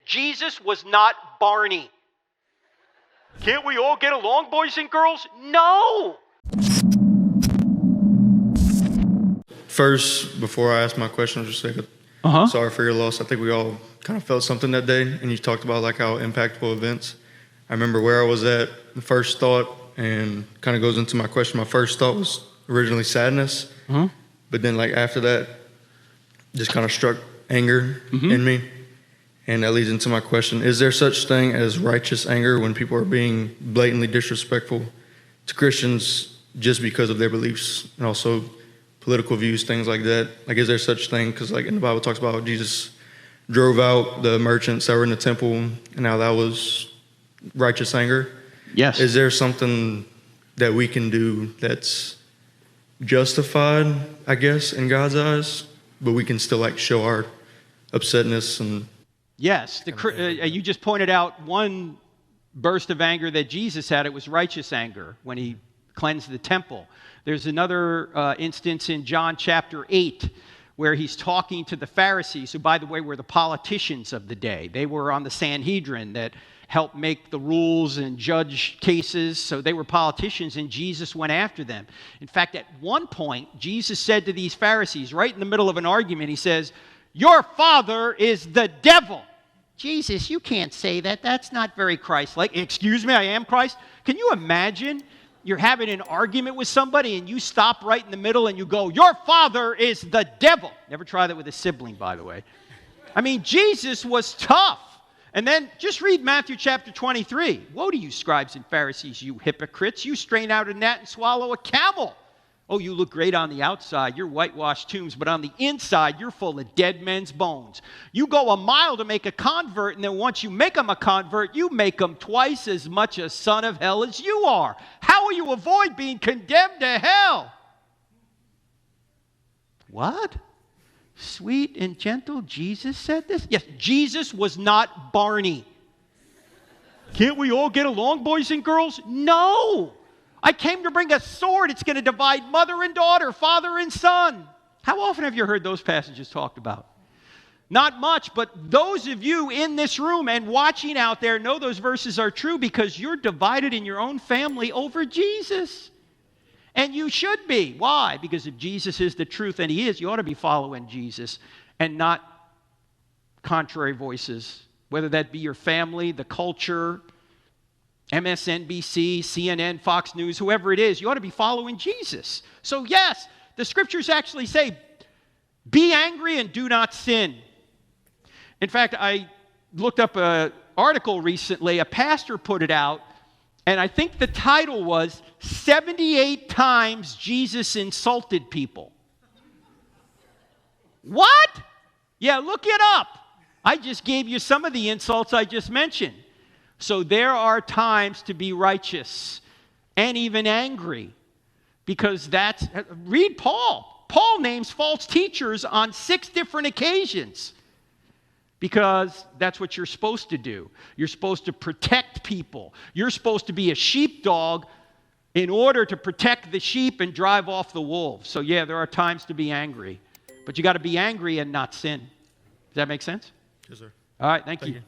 Jesus was not Barney. Can't we all get along, boys and girls? No! First, before I ask my question, I'll just say sorry for your loss. I think we all kind of felt something that day, and you talked about like how impactful events. I remember where I was at, the first thought, and kind of goes into my question. My first thought was originally sadness, but then like after that, just kind of struck anger in me. And that leads into my question. Is there such thing as righteous anger when people are being blatantly disrespectful to Christians just because of their beliefs and also political views, things like that? Like, is there such thing? Because like in the Bible it talks about how Jesus drove out the merchants that were in the temple and how that was righteous anger. Yes. Is there something that we can do that's justified, I guess, in God's eyes, but we can still like show our upsetness and... Yes, you just pointed out one burst of anger that Jesus had. It was righteous anger when he cleansed the temple. There's another instance in John chapter 8 where he's talking to the Pharisees, who, by the way, were the politicians of the day. They were on the Sanhedrin that helped make the rules and judge cases, so they were politicians, and Jesus went after them. In fact, at one point, Jesus said to these Pharisees, right in the middle of an argument, he says, "Your father is the devil." Jesus, you can't say that. That's not very Christ-like. Excuse me, I am Christ? Can you imagine you're having an argument with somebody and you stop right in the middle and you go, "Your father is the devil"? Never try that with a sibling, by the way. I mean, Jesus was tough. And then just read Matthew chapter 23. "Woe to you, scribes and Pharisees, you hypocrites. You strain out a gnat and swallow a camel. Oh, you look great on the outside. You're whitewashed tombs, but on the inside, you're full of dead men's bones. You go a mile to make a convert, and then once you make them a convert, you make them twice as much a son of hell as you are. How will you avoid being condemned to hell?" What? Sweet and gentle Jesus said this? Yes, Jesus was not Barney. Can't we all get along, boys and girls? No! I came to bring a sword. It's going to divide mother and daughter, father and son. How often have you heard those passages talked about? Not much, but those of you in this room and watching out there know those verses are true because you're divided in your own family over Jesus. And you should be. Why? Because if Jesus is the truth, and he is, you ought to be following Jesus and not contrary voices, whether that be your family, the culture, MSNBC, CNN, Fox News, whoever it is. You ought to be following Jesus. So yes, the scriptures actually say, be angry and do not sin. In fact, I looked up an article recently. A pastor put it out, and I think the title was 78 Times Jesus Insulted People. What? Yeah, look it up. I just gave you some of the insults I just mentioned. So there are times to be righteous and even angry, because read Paul. Paul names false teachers on 6 different occasions because that's what you're supposed to do. You're supposed to protect people. You're supposed to be a sheepdog in order to protect the sheep and drive off the wolves. So yeah, there are times to be angry, but you got to be angry and not sin. Does that make sense? Yes, sir. All right, thank you. You.